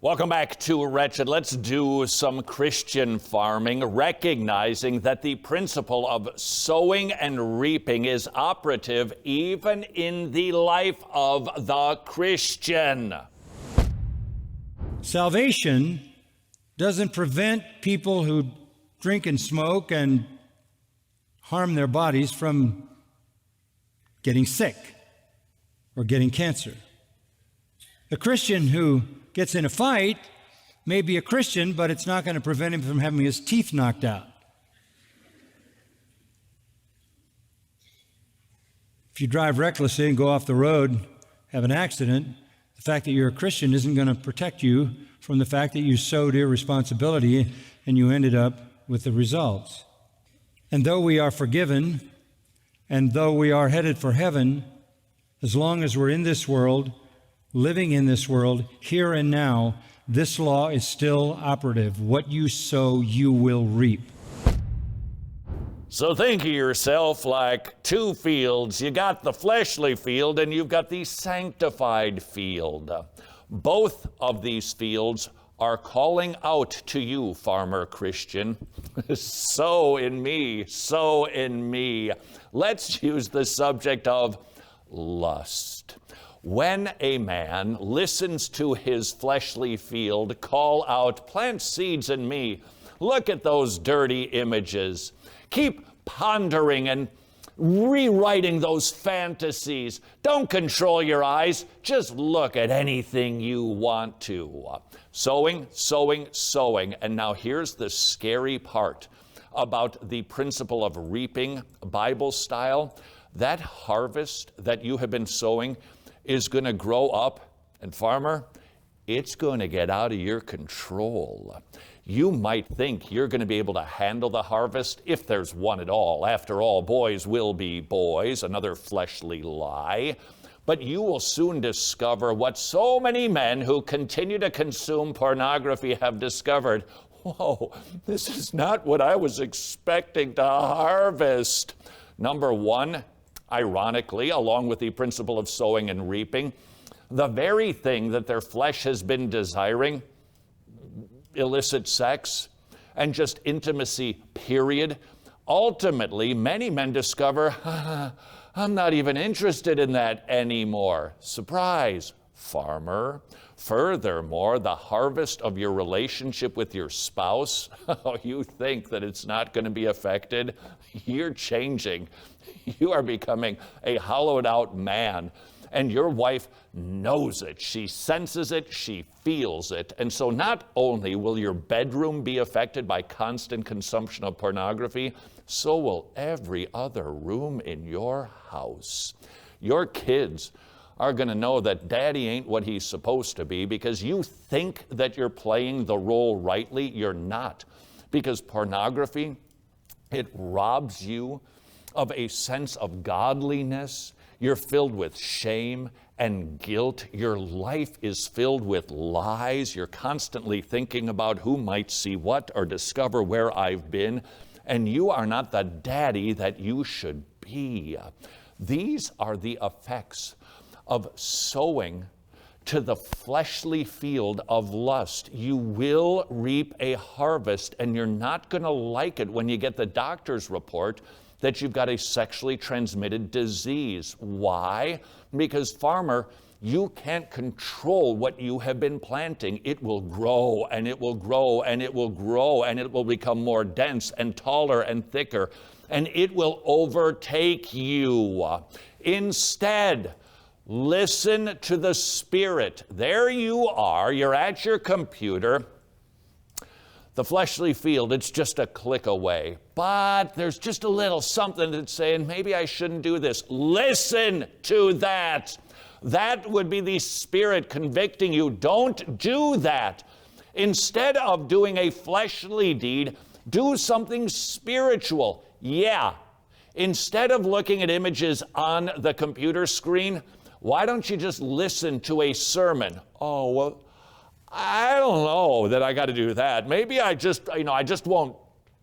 Welcome back to Wretched. Let's do some Christian farming, recognizing that the principle of sowing and reaping is operative even in the life of the Christian. Salvation doesn't prevent people who drink and smoke and harm their bodies from getting sick or getting cancer. A Christian who gets in a fight may be a Christian, but it's not going to prevent him from having his teeth knocked out. If you drive recklessly and go off the road, have an accident, the fact that you're a Christian isn't going to protect you from the fact that you sowed irresponsibility and you ended up with the results. And though we are forgiven, and though we are headed for heaven, as long as we're in this world, living in this world, here and now, this law is still operative. What you sow, you will reap. So think of yourself like two fields. You got the fleshly field and you've got the sanctified field. Both of these fields are calling out to you, farmer Christian. Sow in me, sow in me. Let's use the subject of lust. When a man listens to his fleshly field call out, plant seeds in me, look at those dirty images. Keep pondering and rewriting those fantasies. Don't control your eyes. Just look at anything you want to. Sowing, sowing, sowing. And now here's the scary part about the principle of reaping, Bible style. That harvest that you have been sowing is going to grow up, and farmer, it's going to get out of your control. You might think you're going to be able to handle the harvest if there's one at all. After all, boys will be boys, another fleshly lie. But you will soon discover what so many men who continue to consume pornography have discovered. Whoa, this is not what I was expecting to harvest. Number one, ironically, along with the principle of sowing and reaping, the very thing that their flesh has been desiring, illicit sex and just intimacy, period, ultimately, many men discover, I'm not even interested in that anymore. Surprise, farmer. Furthermore, the harvest of your relationship with your spouse, you think that it's not going to be affected. You're changing. You are becoming a hollowed out man. And your wife knows it. She senses it. She feels it. And so not only will your bedroom be affected by constant consumption of pornography, so will every other room in your house. Your kids are going to know that daddy ain't what he's supposed to be because you think that you're playing the role rightly. You're not. Because pornography, it robs you of a sense of godliness. You're filled with shame and guilt. Your life is filled with lies. You're constantly thinking about who might see what or discover where I've been. And you are not the daddy that you should be. These are the effects of sowing to the fleshly field of lust. You will reap a harvest, and you're not going to like it when you get the doctor's report that you've got a sexually transmitted disease. Why? Because farmer, you can't control what you have been planting. It will grow and it will grow and it will grow and it will become more dense and taller and thicker and it will overtake you. Instead, listen to the Spirit. There you are, you're at your computer. The fleshly field, it's just a click away. But there's just a little something that's saying, maybe I shouldn't do this. Listen to that. That would be the Spirit convicting you. Don't do that. Instead of doing a fleshly deed, do something spiritual. Yeah. Instead of looking at images on the computer screen, why don't you just listen to a sermon? Oh, well, I don't know that I got to do that. Maybe I just won't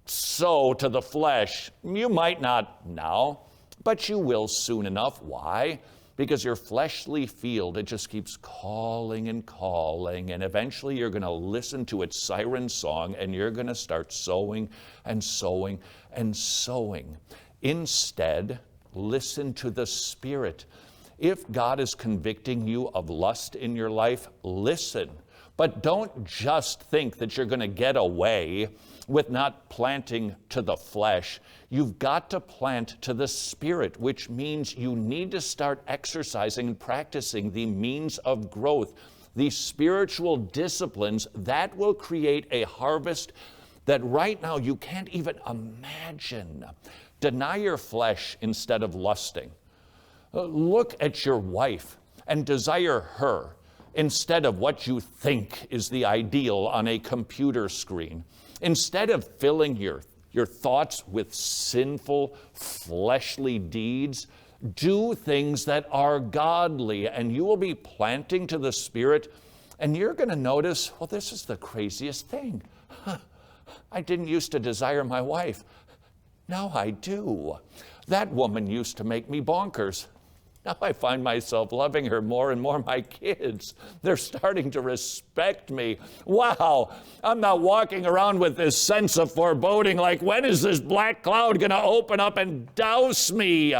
sow to the flesh. You might not now, but you will soon enough. Why? because your fleshly field, it just keeps calling and calling, and eventually you're going to listen to its siren song, and you're going to start sowing and sowing and sowing. Instead, listen to the Spirit. If God is convicting you of lust in your life, listen. But don't just think that you're going to get away with not planting to the flesh. You've got to plant to the Spirit, which means you need to start exercising and practicing the means of growth, the spiritual disciplines that will create a harvest that right now you can't even imagine. Deny your flesh instead of lusting. Look at your wife and desire her instead of what you think is the ideal on a computer screen. Instead of filling your thoughts with sinful, fleshly deeds, do things that are godly, and you will be planting to the Spirit, and you're going to notice, well, this is the craziest thing. I didn't used to desire my wife. Now I do. That woman used to make me bonkers. Now I find myself loving her more and more. My kids, they're starting to respect me. Wow, I'm not walking around with this sense of foreboding like, when is this black cloud going to open up and douse me?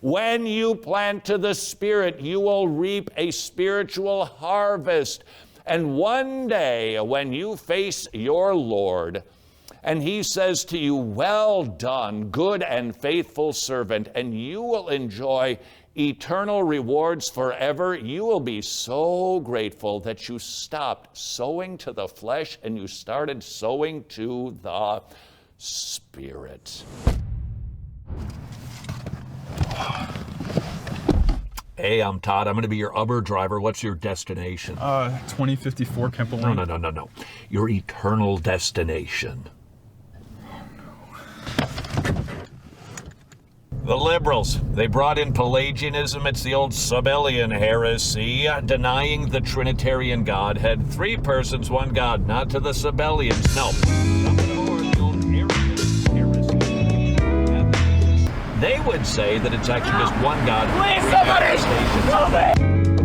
When you plant to the Spirit, you will reap a spiritual harvest. And one day when you face your Lord, and He says to you, well done, good and faithful servant, and you will enjoy eternal rewards forever, you will be so grateful that you stopped sowing to the flesh and you started sowing to the Spirit. Hey, I'm Todd. I'm going to be your Uber driver. What's your destination? 2054 Kemple Lane. No. Your eternal destination. The liberals, they brought in Pelagianism. It's the old Sabellian heresy, denying the Trinitarian Godhead. 3 persons, 1 God, not to the Sabellians. No. They would say that it's actually just 1 God. Please, somebody stop it!